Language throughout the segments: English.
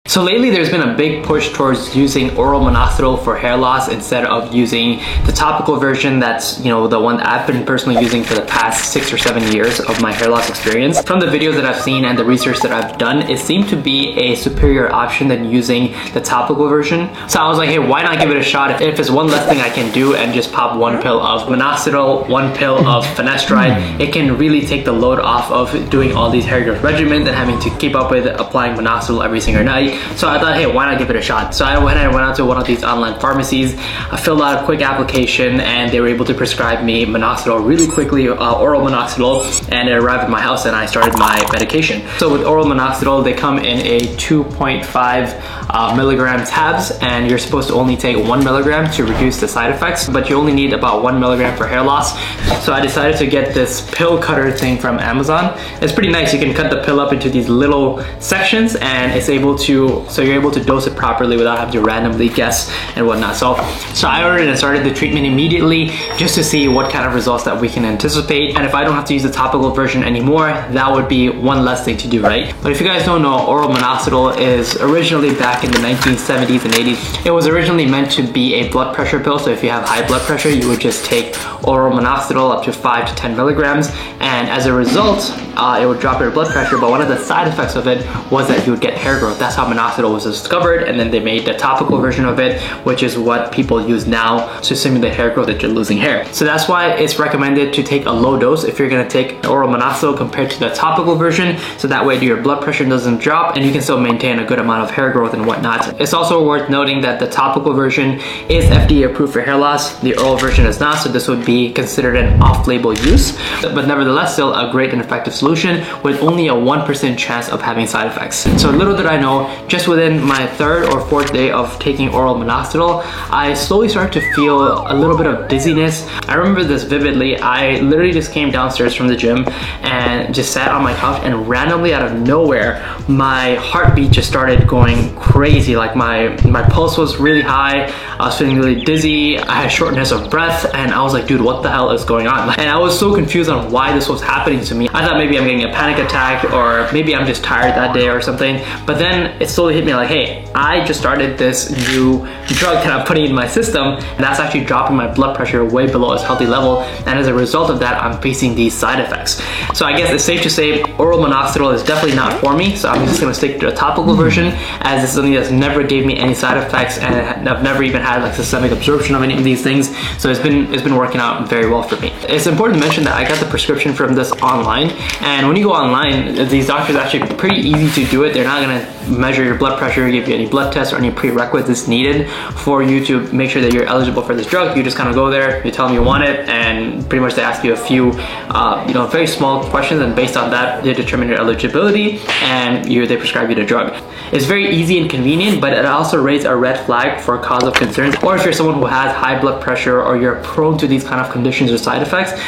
So lately there's been a big push towards using oral minoxidil for hair loss instead of using the topical version that's, the one that I've been personally using for the past 6 or 7 years of my hair loss experience. From the videos that I've seen and the research that I've done, it seemed to be a superior option than using the topical version. So I was like, hey, why not give it a shot? If it's one less thing I can do and just pop 1 pill of minoxidil, 1 pill of finasteride, it can really take the load off of doing all these hair growth regimens and having to keep up with applying minoxidil every single night. So I thought, hey, why not give it a shot? So I went out to one of these online pharmacies, I filled out a quick application, and they were able to prescribe me minoxidil really quickly, oral minoxidil, and it arrived at my house and I started my medication. So with oral minoxidil, they come in a 2.5 milligram tabs, and you're supposed to only take 1 milligram to reduce the side effects, but you only need about 1 milligram for hair loss. So I decided to get this pill cutter thing from Amazon. It's pretty nice. You can cut the pill up into these little sections, and it's able to, so you're able to dose it properly without having to randomly guess and whatnot. So I ordered and started the treatment immediately just to see what kind of results that we can anticipate. And if I don't have to use the topical version anymore, that would be one less thing to do, right? But if you guys don't know, oral minoxidil is originally back in the 1970s and 80s. It was originally meant to be a blood pressure pill. So if you have high blood pressure, you would just take oral minoxidil up to 5 to 10 milligrams. And as a result, it would drop your blood pressure. But one of the side effects of it was that you would get hair growth. That's how minoxidil was discovered, and then they made the topical version of it, which is what people use now to simulate hair growth that you're losing hair. So that's why it's recommended to take a low dose if you're gonna take oral minoxidil compared to the topical version, so that way your blood pressure doesn't drop and you can still maintain a good amount of hair growth and whatnot. It's also worth noting that the topical version is FDA approved for hair loss. The oral version is not, so this would be considered an off-label use, but nevertheless still a great and effective solution with only a 1% chance of having side effects. So little did I know, just within my 3rd or 4th day of taking oral minoxidil, I slowly started to feel a little bit of dizziness. I remember this vividly. I literally just came downstairs from the gym and just sat on my couch, and randomly out of nowhere, my heartbeat just started going crazy. Like my pulse was really high, I was feeling really dizzy, I had shortness of breath, and I was like, dude, what the hell is going on? And I was so confused on why this was happening to me. I thought maybe I'm getting a panic attack, or maybe I'm just tired that day or something. But then it slowly hit me like, hey, I just started this new drug that I'm putting in my system, and that's actually dropping my blood pressure way below its healthy level, and as a result of that, I'm facing these side effects. So I guess it's safe to say oral minoxidil is definitely not for me, so I'm just gonna stick to the topical version, as it's something that's never gave me any side effects, and I've never even had like systemic absorption of any of these things, so it's been working out very well for me. It's important to mention that I got the prescription from this online, and when you go online, these doctors are actually pretty easy to do it. They're not gonna measure your blood pressure, give you any blood tests or any prerequisites needed for you to make sure that you're eligible for this drug. You just kind of go there, you tell them you want it, and pretty much they ask you a few very small questions, and based on that they determine your eligibility, and they prescribe you the drug. It's very easy and convenient, but it also raises a red flag for cause of concerns, or if you're someone who has high blood pressure or you're prone to these kind of conditions or side effects.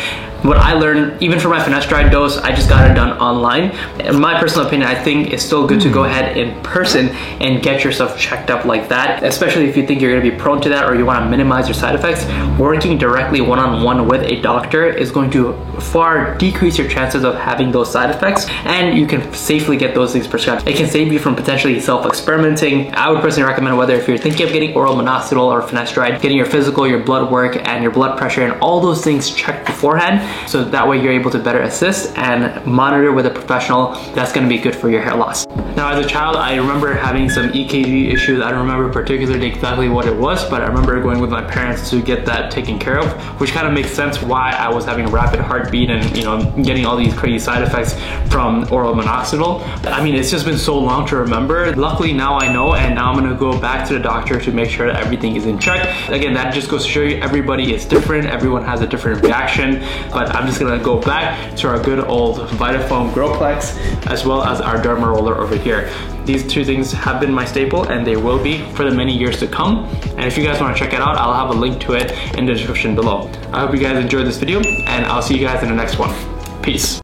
What I learned, even for my finasteride dose, I just got it done online. In my personal opinion, I think it's still good to go ahead in person and get yourself checked up like that, especially if you think you're gonna be prone to that or you wanna minimize your side effects. Working directly one-on-one with a doctor is going to far decrease your chances of having those side effects, and you can safely get those things prescribed. It can save you from potentially self-experimenting. I would personally recommend, whether if you're thinking of getting oral minoxidil or finasteride, getting your physical, your blood work, and your blood pressure and all those things checked beforehand, so that way you're able to better assist and monitor with a professional. That's going to be good for your hair loss. Now, as a child, I remember having some EKG issues. I don't remember particularly exactly what it was, but I remember going with my parents to get that taken care of, which kind of makes sense why I was having a rapid heartbeat and getting all these crazy side effects from oral minoxidil. I mean, it's just been so long to remember. Luckily now I know, and now I'm going to go back to the doctor to make sure that everything is in check. Again, that just goes to show you everybody is different, everyone has a different reaction, but I'm just gonna go back to our good old Vitafoam Growplex, as well as our Derma Roller over here. These two things have been my staple, and they will be for the many years to come. And if you guys want to check it out, I'll have a link to it in the description below. I hope you guys enjoyed this video, and I'll see you guys in the next one. Peace.